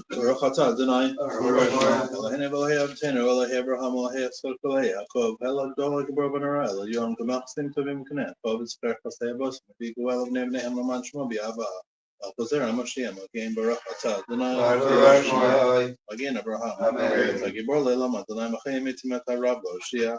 Baruch atah Adonai, Eloheinu Elohei Avotenu, Elohei Abraham, Elohei Yitzchak, Elohei Yaakov, Elo Gadol Gibor B'Nara, Elo Yom Gamachsim Tovim K'neh, Tov Yitzchak Chasei Avos, Mevi Goel of Nevnei Hem Laman Shmo B'Ava, Al Pozer HaMashiach, Again Baruch atah Adonai, again Abraham, Agibor Leilam Adonai Machayim Itimet HaRab L'Oshia,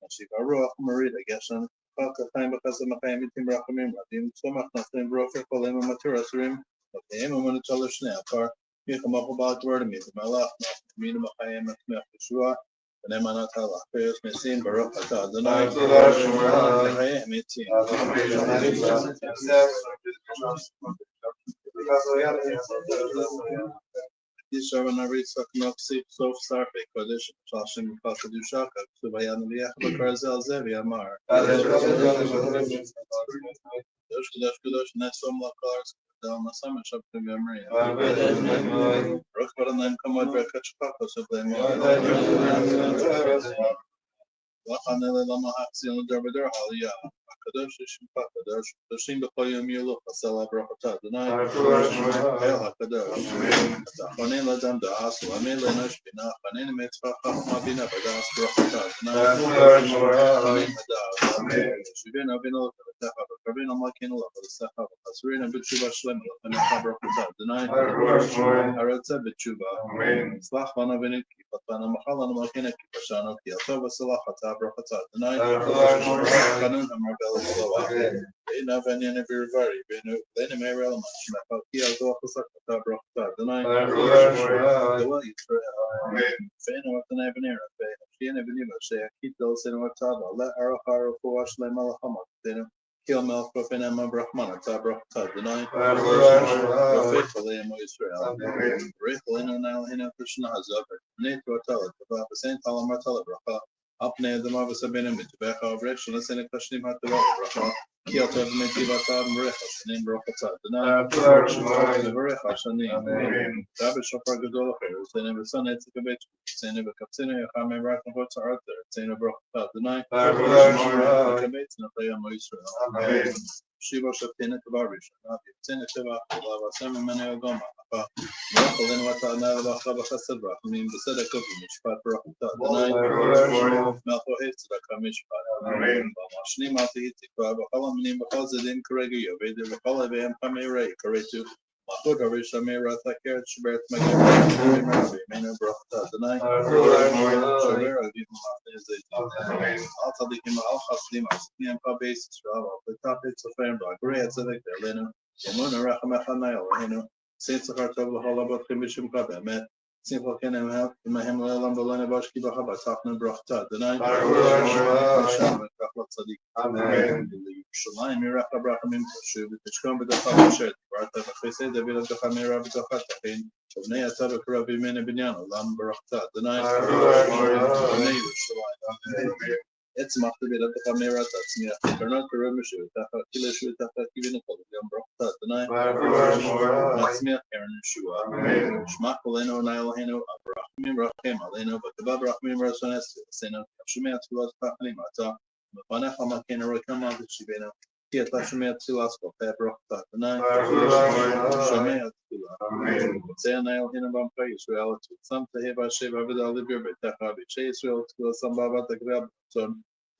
Ashiv HaRuach Marida Geshem, Chal Kachayim B'Chesed Machayim Itim Rachamim Radim, Tzomach Nasim V'Rofer Kolim U'Matur Asurim, Machayim U'Manutol Shnei Akar, Milchamach Ba'at Word Mit Malach, Mina Machayim Atmech Yeshua, V'Nemanat Halach, Peres Mesim Baruch Atah Adonai, Machayim Itim. Yishav Navi Saknok Sif Sof Sarfe Kodesh Shashim Kasadushaka Subayan Liach Bakarzel Zevi Amar Kudosh Nesom Lakars Dal Masama Shabtu Memory Roch Baranam Kamad Bekachpako Sublemo Lachanele Lama Haxion Derbader Halia Kadosh Shipakadosh Doshim Bekoyum Yulu Hasela Brachata Denai El Hakadosh Chanin Ladam Das Lamin Lenosh Bina Chanin Mitzvah Mabina Badas Brachata Denai Shivin Avino Techa Kavin Amakin Lava Secha Hasrin and Bitshuva Shlem Lachanecha Brachata Denai Haratza Bitshuva Slach Vanavinik Patana Mahalan Makinek Pashano Kiatova Salachata Brachata Denai Kanun Amarbel Slova Ina Vanyan Virvari Venu Lenamerel Mashmaka Kiato Sakata Brachata Denai Dua Yisrael Feno Atana Venera Fiena Veniva Shea Kito Sinwatava Let Arahara Fuash Le Malahamat Denu Kill Mel Profinema Brahmana Tabrachata Denai Faithfully in Israel Richlino Nile Hina Krishna Hazaber Nato Tala Tava Saint Alamatala Bracha Apne the Mavasabin Mitbecha Rection Sene Kashnim Hatava Bracha Kiota Mitivata Mrecha Shanim Brachata Denai Verecha Shanim David Shofar Gadol Sene Son Etzikabet Sene Kapsene Hame Rakan Hotza Arthur Sene Brachata Denai Kabet Napaya Israel Shiva Shapina Kavarish Nabi Sene Teva Lava Sama Mane Goma Miracle in Wata Nava Chasabra Mim the Sedek of Mishpat Brachata Denai Malko Hetsra Kamishpat Shnim Atihitikva Bakalamanim Bakazadin Karegi Veda Bakalavam Kamere Karetu Mahud Harishamira Takert Shibert Magari Mena Brachata Denai Shavera Vim Altadikim Al Haslim Asniam Kabasis Rava the topics of Fembra Great Zedek Leno Yamuna Rachamachanail Hino Saint Sakartov Holabat Kimishim Kabemet Simple Kenem Help Mahem Lelam Balana Bashki Bahaba Tachna Brachta Denai Shaman Kachlat Sadik Amen Shalim Miracha Brachamim Shub Tishkom B'Dacham Shet Barta Machese David Dachamira B'Dachat Tachin Obnei Atav Karabi Mene Binyano Lam Brachta Denai Obnei Shalim It's Machtubid of the Camera Tatsmia, Karnak Remishu, Taka Kilishu, Taka Kivinakol, Yam Brachta, Denai, Tatsmia, Karen Shua, Shmakoleno, Nilaheno, Abrahim, Rachem, Aleno, but the Babrahim Rasones, Sena, Shumat, was Papanimata, Mapaneha Makena Rakama, the Shibena, Kieta Shumat, Silasko, Brachta, Denai, Shumat, Say Nile Hinabam Israel, some Taheva Sheva Vida Libya, Takabi, Israel, to some Baba the Grab.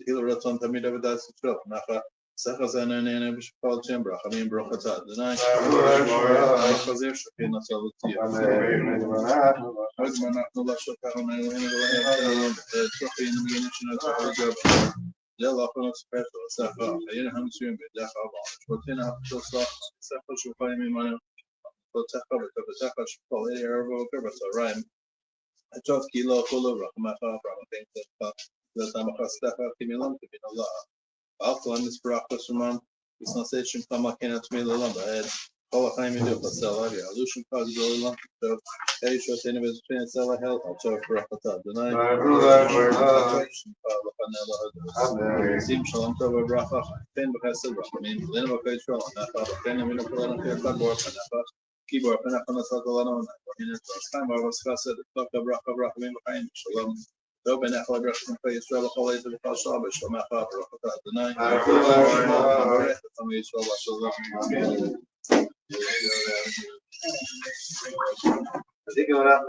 Hilraton Tamida Vidas Israel, Naha, Sakazana and Bishpal Chambra, Hamim Brochata, the night, Kazir Shapina Salutia, Hudman Nulashaka, the trophy in the beginning of the Della Special, Safa, Ayaham Swim, Dacha, Sportina, Safa Shupaymi Mana, Potaka, Potaka, Shpal, Airvo, Kerbasa, Rhyme, a Joff Kilo, Kolo, Rahmaha, from the Tamachastafa, Kimilam, Kibinola. Alkalan is Brachas Roman, it's not such Tamakina to me, Lamba, All the time you do, but sell out. Yeah, Lucian cause really long. So, hey, show saying if it's trying to sell a hell, I'll show for a hot the night. Sim shalom tov bracha. Ten b'chesed bracha. Mean lena b'kei shalom. Nacha ten aminu kolana kir kadbor nacha. Kibor penach nasat olano. In it last time I was chesed. Taka bracha bracha mean b'chaim shalom. Do benach la bracha from Kei Yisrael b'cholei to b'chal Shabbos. Shalom nacha bracha the night. Tam Yisrael b'shalom. Así que ahora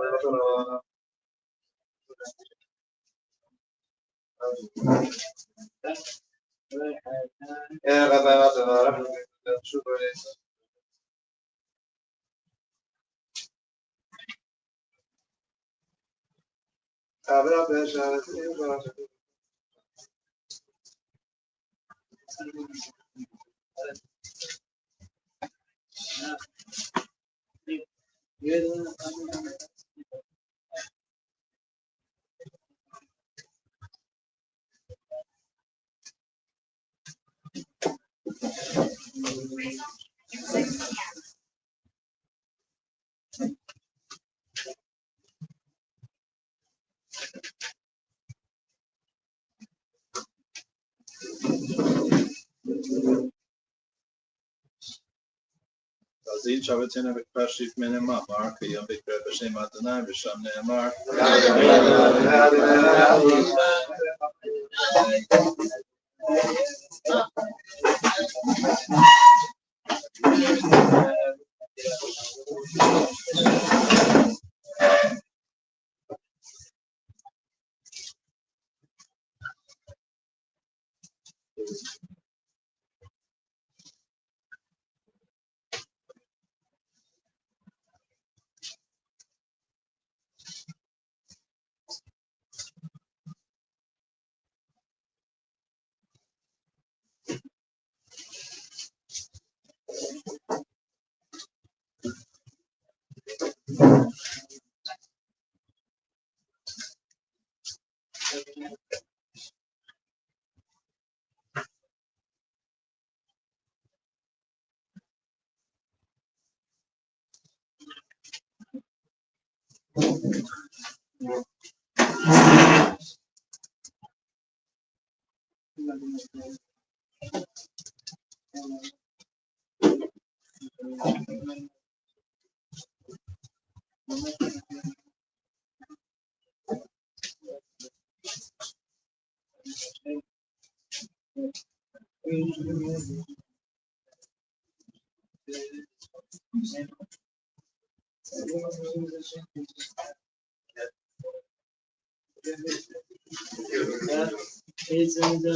Azin Shabbatina B'Kashif Minima Mark Yom B'Kre B'Shem Adonai B'Sham Ne'emar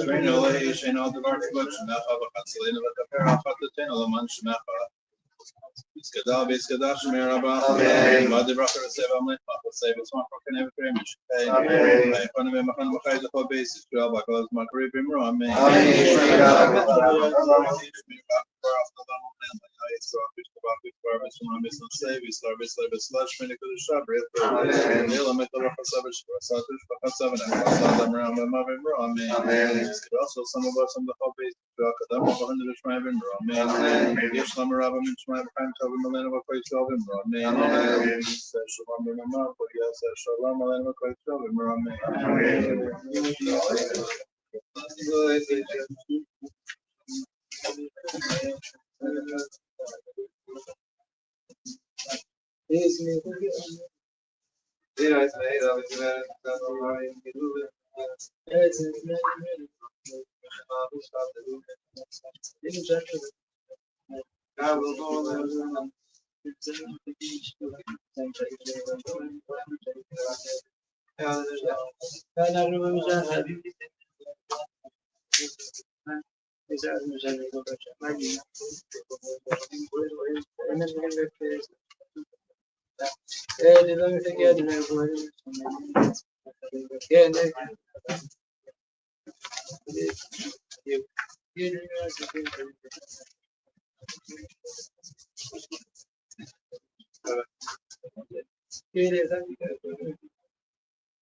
Train away, Shane all the art production, Nacha B'Chatzelina B'Kapera, Chatatin, Alaman Shmecha. Biskada, Biskada, Shmei Rabba, Vadi Bracha, Save Amlet, Save us one for Kanev Kremish. Amen. Economy Mahan B'Chai, the whole basis, Joel Bakalas Makari Bimro, Amen. Also, some of us on the whole base, Yes, Lama Rabba Mincha Maariv, Milena B'Kei Shalom, Amen. Shalom B'Mama, yes, Shalom Milena B'Kei Shalom, Amen.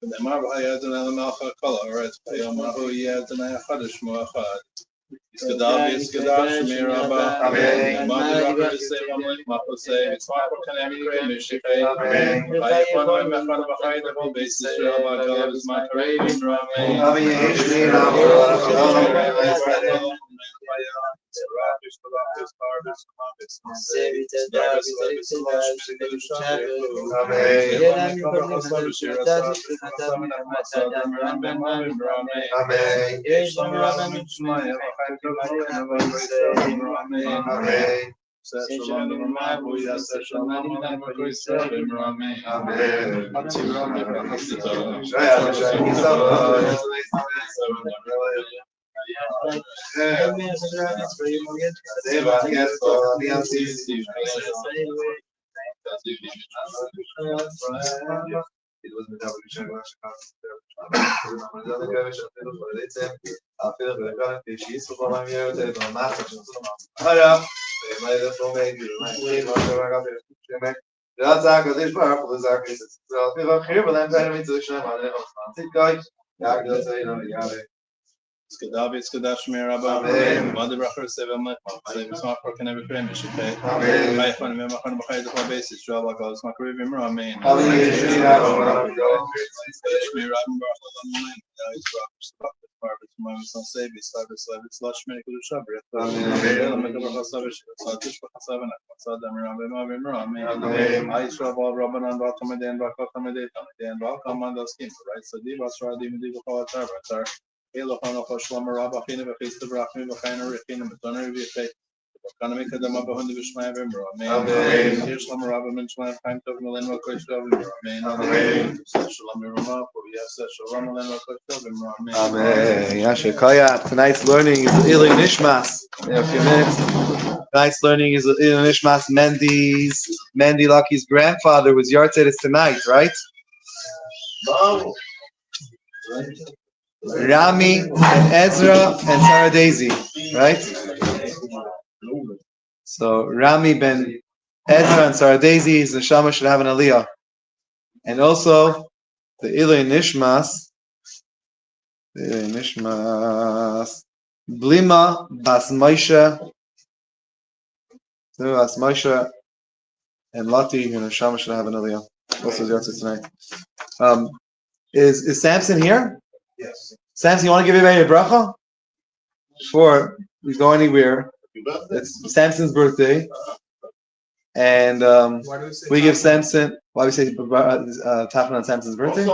Lemar b'Hayadon Al Malcha Kala, right? Yom Ahu Yadon Achadish Moachad. Iskadavi, Iskadash, Miraba, Mother Rocker, Save Amalek, Mapose, it's Marco Canami, Mishike, Bayapon, Mefan, Bahai, the whole basis, Rabba, Galus, Makarabin, Skadavi, Skadash, Miraba, Mother Rocker, Save Amalek, Save Smart for Canary Frame, Mishike, Bayapon, Mefan, Bahai, the whole basis, Rabba, Galus, Makarabin, Ramin, Tonight's learning is Ilui Nishmas. In a few minutes. Tonight's learning is Ilui Nishmas. Mendy Lucky's grandfather was Yartzeit tonight, right? Rami and Ezra and Sarah Daisy, right? So Rami ben Ezra and Sarah Daisy, the Neshama should have an Aliyah. And also the Ilui Nishmas, Blima Bas Moshe, and Lati, and Neshama should have an Aliyah. Also Yartzeit tonight. Is Samson here? Yes. Samson, you want to give everybody a bracha? Before we go anywhere, it's Samson's birthday, and we give Samson. Why do we say tapping on Samson's birthday?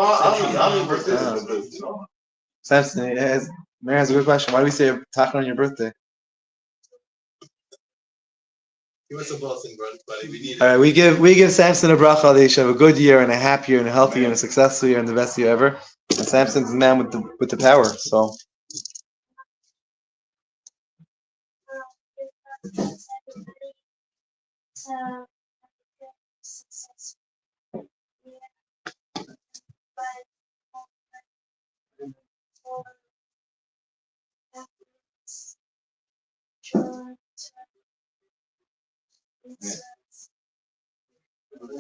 Samson, Mary has a good question. Why do we say tapping on your birthday? Give us a blessing, buddy. We need it. All right, we give Samson a bracha that he should have a good year and a happy year and a healthy year and a successful year and the best year ever. And Samson's the man with the power. So.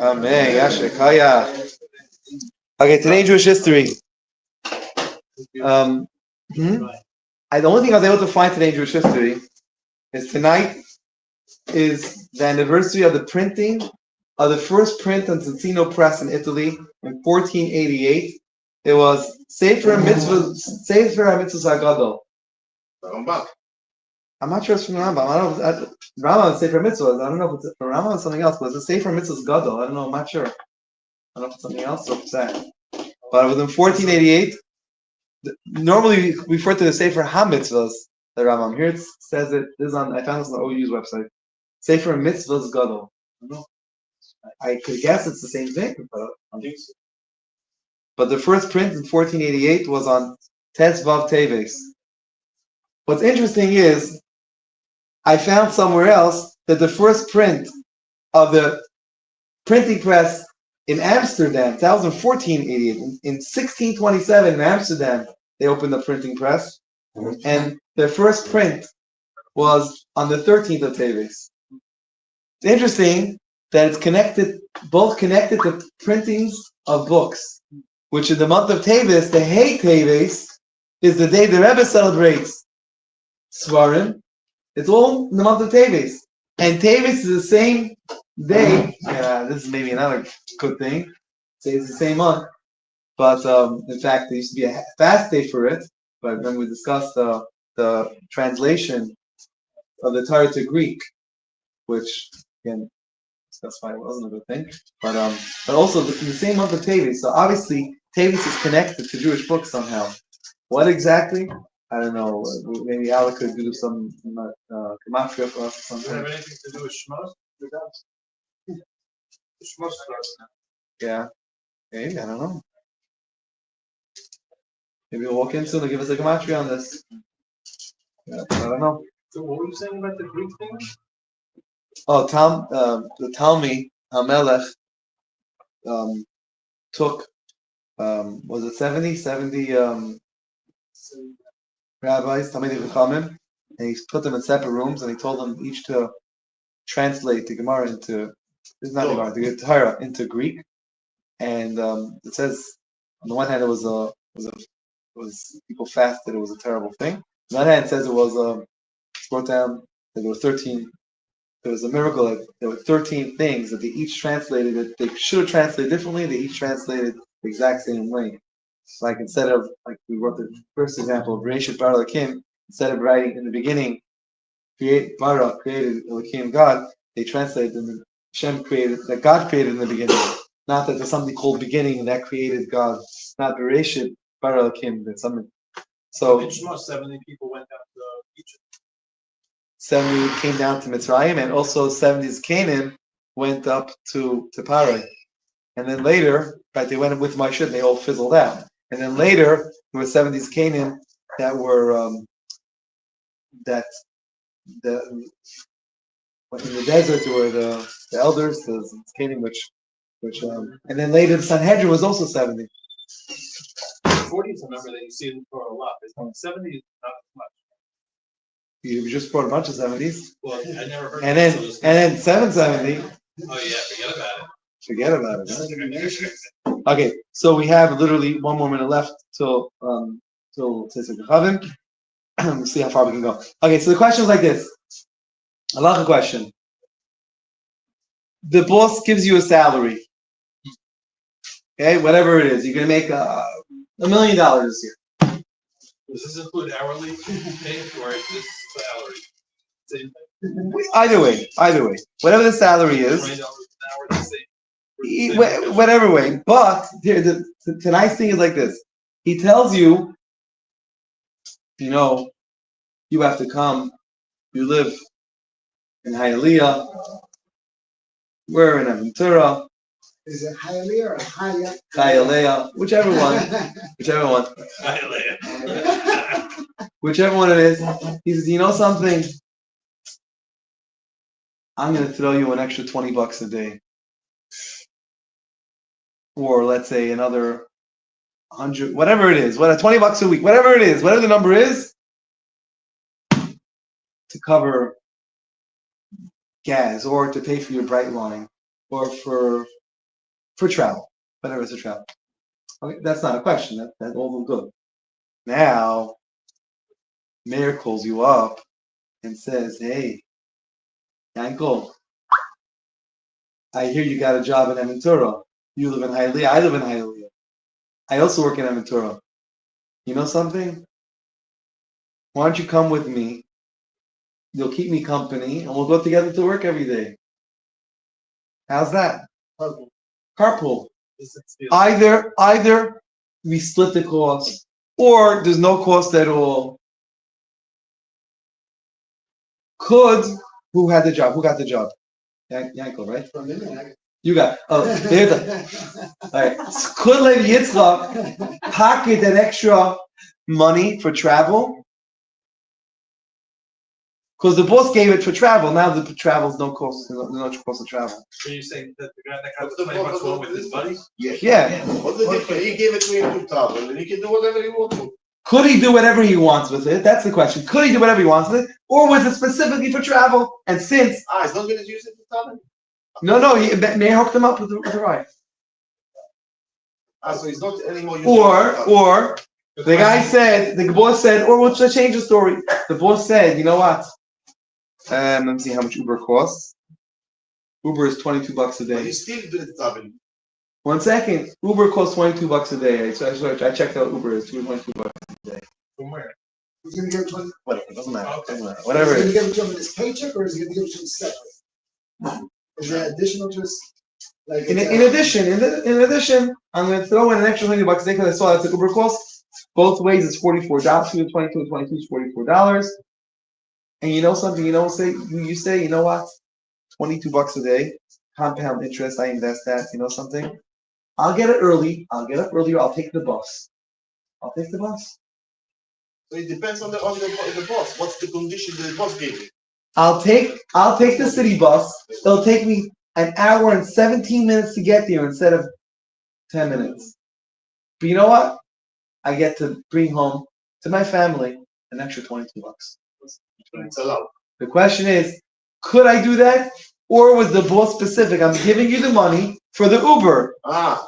Amen. Yashikaya. Okay, today in Jewish history. The only thing I was able to find today in Jewish history is tonight is the anniversary of the printing of the first print on Ticino Press in Italy in 1488. It was Sefer HaMitzvos HaGadol. I'm not sure it's from the Rambam. I don't know. Rambam is Sefer Mitzvahs. I don't know if it's from Rambam or something else, but it's a Sefer Mitzvahs Gadol. I don't know. I'm not sure. I don't know if it's something else or if it's that. But it was in 1488. Normally we refer to the Sefer HaMitzvahs, the Rambam. Here it says it. This is on. I found this on the OU's website. Sefer Mitzvahs Gadol. I don't know. I could guess it's the same thing, but I think so. But the first print in 1488 was on Tes Vav Teves. What's interesting is I found somewhere else that the first print of the printing press in Amsterdam, that was in 1488. In 1627 in Amsterdam, they opened the printing press, and their first print was on the 13th of Teves. It's interesting that it's both connected to printings of books, which in the month of Teves, the Hey Teves, is the day the Rebbe celebrates Svarim. It's all in the month of Teves. And Teves is the same day. This is maybe another good thing. Say it's the same month. But in fact, there used to be a fast day for it. But when we discussed the translation of the Torah to Greek, which again, that's why it wasn't a good thing. But also in the same month of Teves. So obviously Teves is connected to Jewish books somehow. What exactly? I don't know. Maybe Alec could do some gematria for us or something. Does it have anything to do with Shmos? It does. Shmos starts now. Yeah. Maybe, I don't know. Maybe we'll walk in soon and give us a gematria on this. Yeah, I don't know. So what were you saying about the Greek thing? Oh, the Talmi Hamelech took was it 70 rabbis, Talmidei Chachamim, and he put them in separate rooms and he told them each to translate the Gemara into the Torah into Greek. And it says on the one hand it was people fasted, it was a terrible thing. On the other hand it says it was brought down that there were 13. There was a miracle that there were 13 things that they each translated that they should have translated differently. They each translated the exact same way. Like instead of like we wrote the first example of Bereshit bara Elokim, instead of writing in the beginning, bara created Elokim God, they translated them. Hashem created that God created in the beginning. Not that there's something called beginning and that created God. Not Bereshit bara Elokim. That's something. So in Shmos, 70 people went down to Egypt. 70 came down to Mitzrayim, and also 70's Canaan went up to Parai. And then later, right, they went with Moshe, they all fizzled out. And then later, there were 70's Canaan that were in the desert. There were the elders, the Canaan, which and then later the Sanhedrin was also 70. 40 is a number that you see in Torah a lot. 70 is not as much. You just brought a bunch of 70s. Well, I never heard. And then 770. Oh yeah, forget about it. Forget about it. Okay, so we have literally 1 more minute left till Tzitzik Chavim. We'll see how far we can go. Okay, so the question is like this. I love the question. The boss gives you a salary. Okay, whatever it is, you're gonna make $1 million this year. Does this include hourly pay or is this salary? Same thing. Either way, whatever the salary is. $20 an hour, the same. Whatever way, but the nice thing is like this. He tells you, you have to come. You live in Hialeah. We're in Aventura. Is it Hialeah or Hialeah? Hialeah, whichever one. Whichever one it is. He says, you know something? I'm going to throw you an extra $20 a day. Or let's say another 100, whatever it is, $20 a week, whatever it is, whatever the number is, to cover gas or to pay for your bright line or for travel, whatever it's a travel. Okay, that's not a question. That's all good. Now, Mayor calls you up and says, "Hey, Yankel, I hear you got a job in Aventura. You live in Hialeah. I live in Hialeah. I also work in Aventura. You know something? Why don't you come with me? You'll keep me company, and we'll go together to work every day. How's that? Carpool. Either we split the cost, or there's no cost at all. Who had the job? Who got the job? Yankel, right? You got. Oh, there's all right. Could Levi Yitzchak pocket that extra money for travel? Because the boss gave it for travel. Now the travel's no cost. There's no cost of travel. So you're saying that the guy that got the $20 went with his buddy? Yeah. What's the difference? He gave it to him to travel, and he can do whatever he wants to. Could he do whatever he wants with it? That's the question. Could he do whatever he wants with it, or was it specifically for travel? And since he's not going to use it to travel. no, he may hook them up with the ride. So he's not anymore using Or The guy said, the boss said, or we'll just change the story. The boss said, you know what? Let me see how much Uber costs. Uber is $22 a But day. you still do the travel. 1 second. Uber costs $22 a day. So I checked out Uber is $22 a day. From where? He's gonna give it to him. Whatever, doesn't matter. Okay. Doesn't matter. Whatever Is it he gonna is. give it to him in his paycheck, or is he gonna give it to him separate? Is that additional to his, like? In addition, I'm going to throw in an extra $20 a day because I saw that's the Uber cost. Both ways it's $44. 22 and 22 is $44. And you know something? You say, you know what? $22 a day, compound interest. I invest that. You know something? I'll get it early. I'll get up earlier. I'll take the bus. I'll take the bus. So it depends on the boss. What's the condition the boss gave you? I'll take the city bus. It'll take me an hour and 17 minutes to get there instead of 10 minutes. But you know what? I get to bring home to my family an extra $22. It's allowed. The question is, could I do that? Or was the boss specific? I'm giving you the money for the Uber.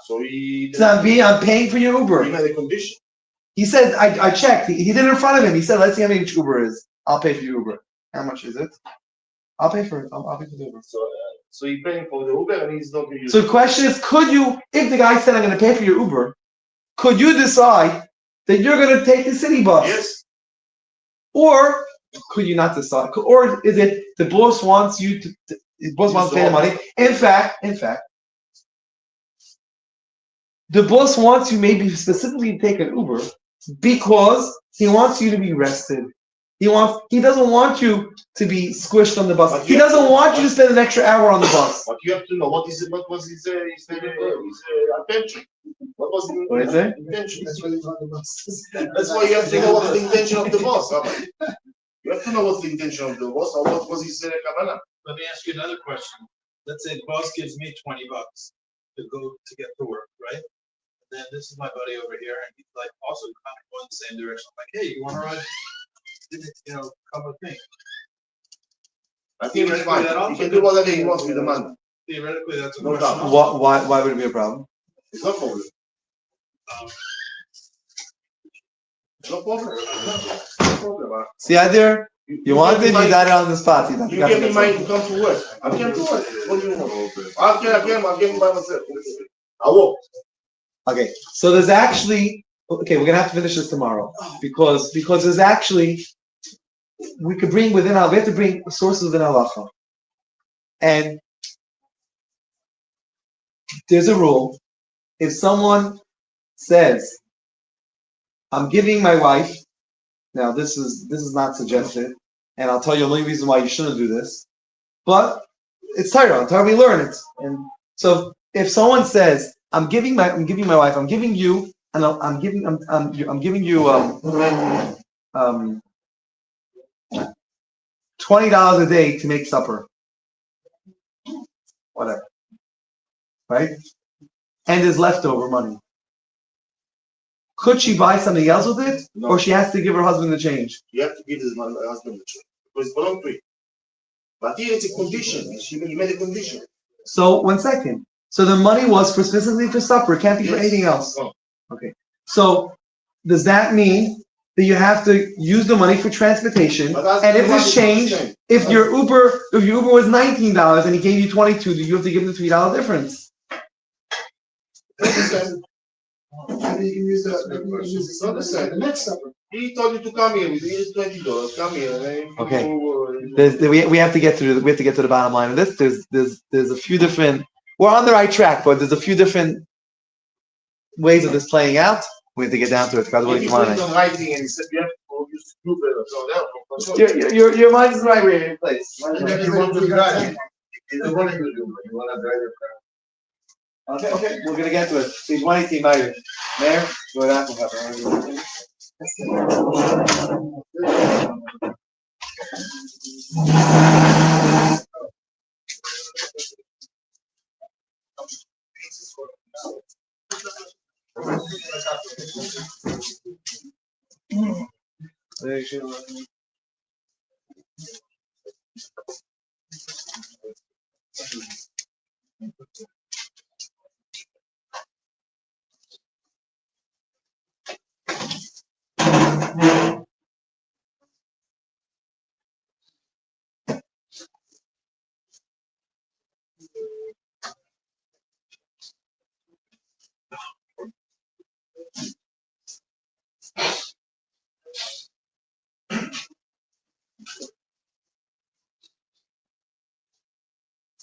So he. So I'm paying for your Uber. He made a condition. He said, I checked. He did it in front of him. He said, let's see how much Uber is. I'll pay for your Uber. How much is it? I'll pay for it. I'll pay for the Uber. So he paying for the Uber and he's not using. So the question is, could you, if the guy said, I'm going to pay for your Uber, could you decide that you're going to take the city bus? Yes. Or could you not decide? Or is it the boss wants you to the boss wants to pay the money? In fact, the boss wants you maybe specifically to take an Uber because he wants you to be rested. He doesn't want you to be squished on the bus. He doesn't want you to spend an extra hour on the bus. But you have to know what was his intention. What was the What is it? intention? That's why he's on the bus. That's why you have to know what's the intention of the boss. Rabbi. You have to know what's the intention of the boss or what was his kavanah. Let me ask you another question. Let's say the boss gives me $20 to go to get to work, right? And then this is my buddy over here, and he's like also kind of going the same direction. I'm like, hey, you want to ride? Come with me. I think it's fine. He can do whatever he wants with the money. Theoretically, that's a No question. doubt. Why would it be a problem? It's no problem. Um, No problem. No problem. See, either you wanted, you got it on the spot. You gave me money to come to work. I can't do it. What do you want? I came by myself. I walk. Okay, so there's actually we're gonna have to finish this tomorrow because there's actually we have to bring sources within halacha, and there's a rule. If someone says, "I'm giving my wife," now this is not suggested, and I'll tell you the only reason why you shouldn't do this, but it's Torah. Torah we learn it, and so if someone says, I'm giving my wife, I'm giving you, and I'm giving you $20 a day to make supper, whatever, right? And there's leftover money. Could she buy something else with it, No. or she has to give her husband the change? You have to give his husband the choice because it belongs to him. But here it's a condition. He made a condition. So 1 second. So the money was specifically for supper. It can't be for anything else. No. Okay. So does that mean that you have to use the money for transportation? And if this changed, if your Uber was $19 and he gave you 22, do you have to give him the $3 difference? Maybe you can use the next supper. He told you to come here. We need $20. Come here. Okay. We have to get to the bottom line of this. There's a few different. We're on the right track, but there's a few different ways of this playing out. We have to get down to it. If you put it on writing and he said you have to use Uber or so that. Your mind is right where in place. If you want to drive, you don't want to use Uber. You want to drive your car. Okay, we're gonna get to it. Page 118, Maariv. Mayor, go ahead.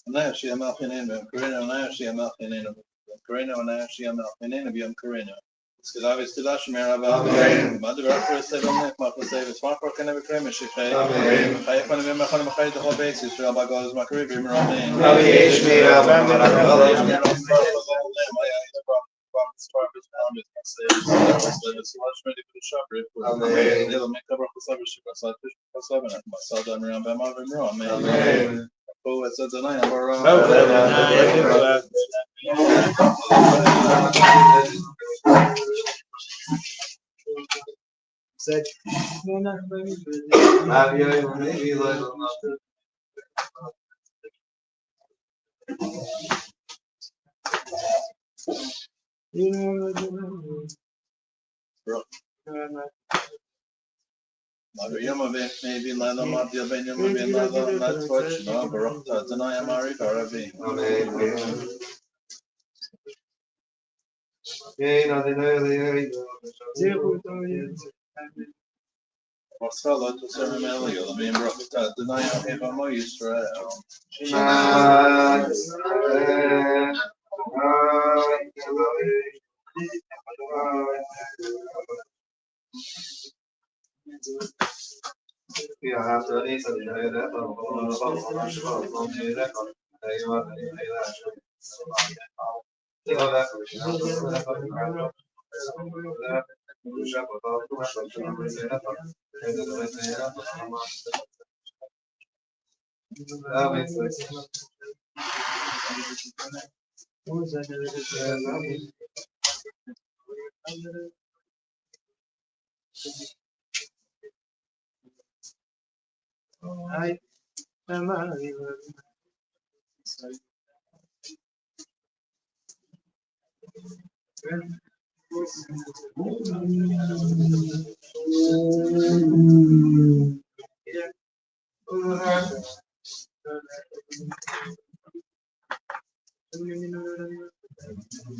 Nashi Amalkinina, Karina, Nashi Amalkinina, Karina, Nashi Amalkinina, Biam Karina. Skadavis Kadash Merava, Mother Upper Seven, Mako Savis, Marco can never claim a ship. I upon him, I the whole basis, Rabbi goes Macaribi, Miramain. Amen. Oh, it's a denial. Said, Maybe Lila Mabia Benjamin bin Lila, that's what you know, Baruch Tanaya Maariv Arabi. Masala to ceremony, the being Baruch Tanaya Evamo Yisrael.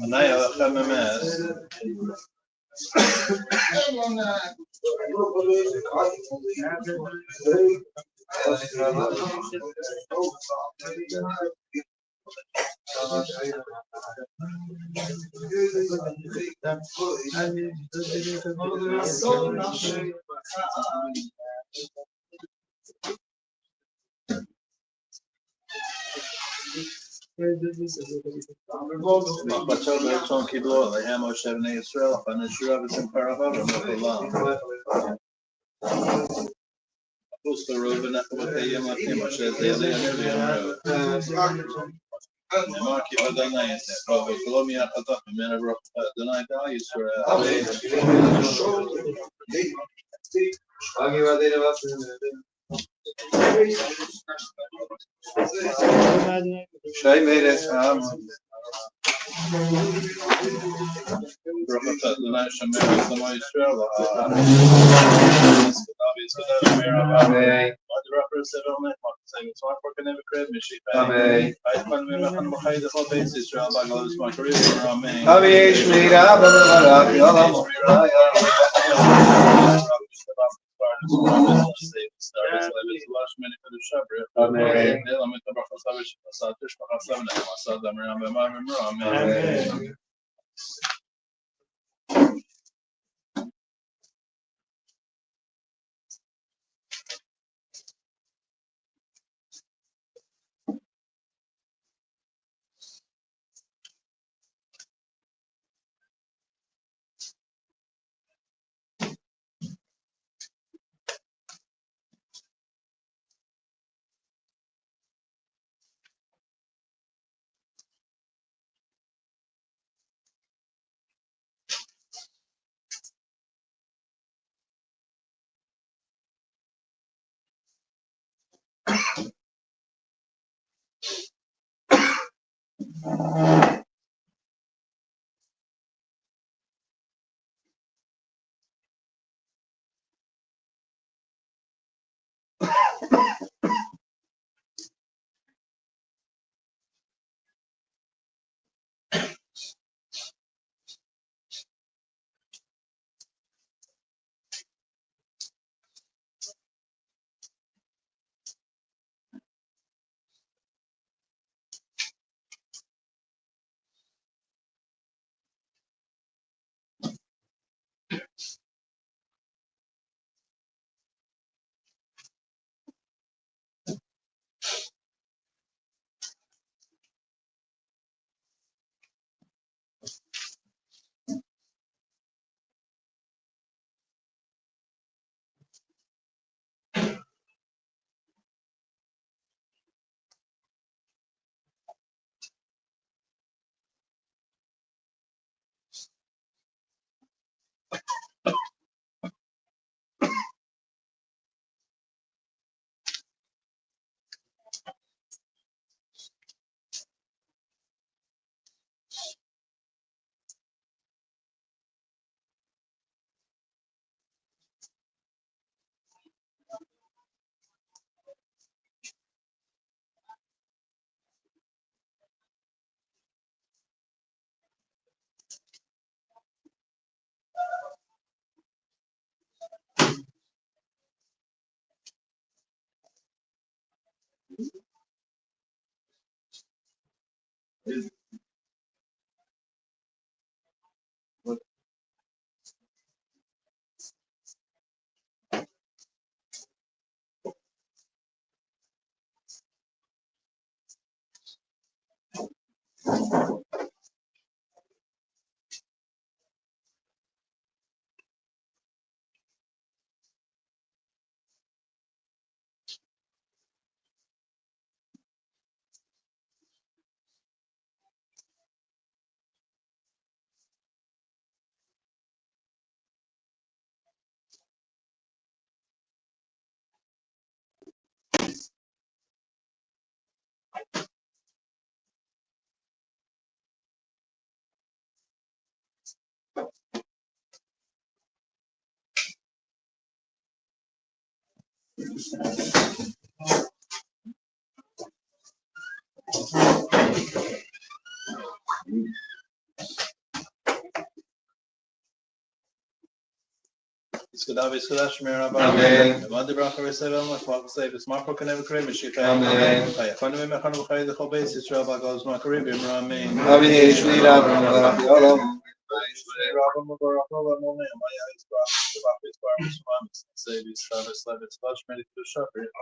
Anaya Chamemes. Bachar Berton Kiblo, the Hamo Shevne Israel, and the Shurabis and Parahava, Mokolam. Pusta Ruben, Akabakayama, Kimashes, the Alien Marki Badana, Colomia, Katap, Menabro, the night I Israel. Shay made it. The nation married the Israel. Amen.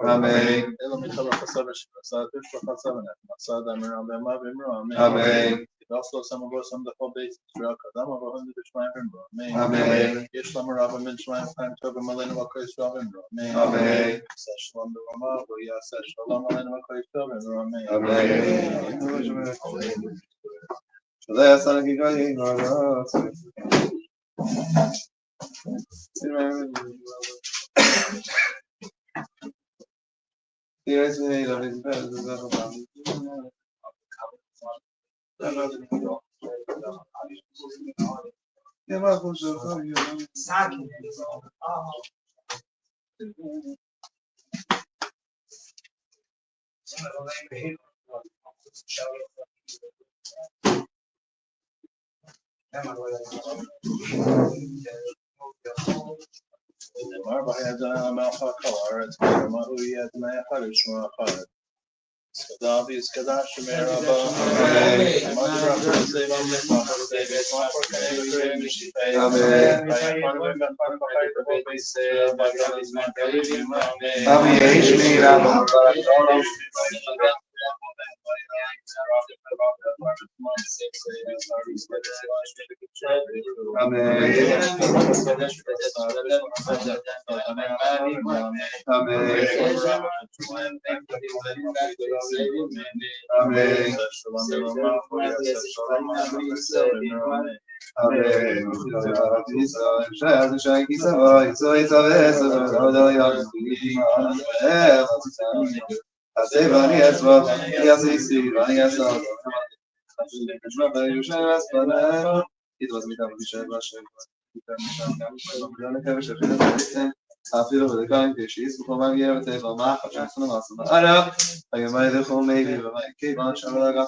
Amen. Amen. Also, some of us on the whole basis, Kadam of 100 Amen. Amen. Yeshlam Rabba Minchman, time to be Malin of Christ Robin. Amen. Amen. Session the Rama, Session Malin of Christ Robin. Amen. Amen. Marba had Malfa color, it's Mahu yet Maharish Mahar. Skadavi Skadash Meraba. אפילו בדקאים כשיס וכלומר יהיה בטבע מה חשבנו לעשות עליו הימי דחום מייבי ומי כיוון שעבודה גם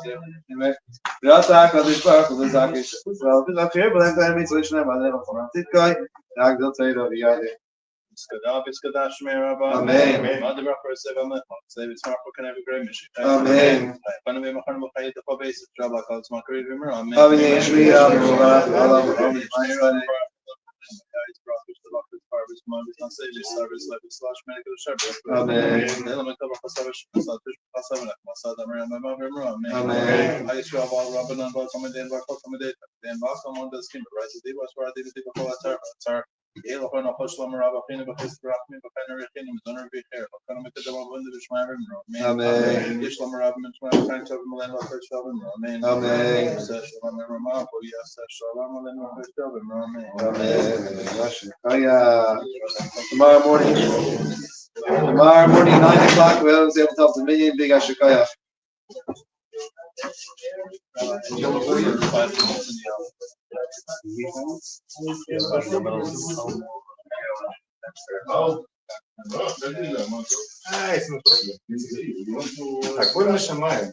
ראתה הקדוש ברוך הוא לזקש ולבחיר בלהם תאי מצוי שלהם עליהם וחונם תתקוי רק זאת תאידו ויאדי Skada Shmeraba. Amen. Mother Rocker Seva Methon. Save its Marco can have a great mission. Amen. Paname Mahan Mokai the Pobase, Jabba calls Makari River. Amen. Amen. Harvest Monday, Savage Service, Level Slash Medical Shepherd. Amen. Element of a Savage, Masada Maria, Amen. I shall all Robin and Bottom and Denver, then Boston on the skin, right? They was where they did before a Heel gewoon nog eens langer af in de gisteren af met een richting met een weer. Kan met de wel vinden dus maar weer. Amen. Is langer af met mijn kind of millen wat verstaan. Amen. Amen. Zes van de Roma voor ja zes salam en nog verstaan. Amen. Tomorrow morning, 9 o'clock, we'll be able to help the million big Ashikaya. Так, Mincha Maariv.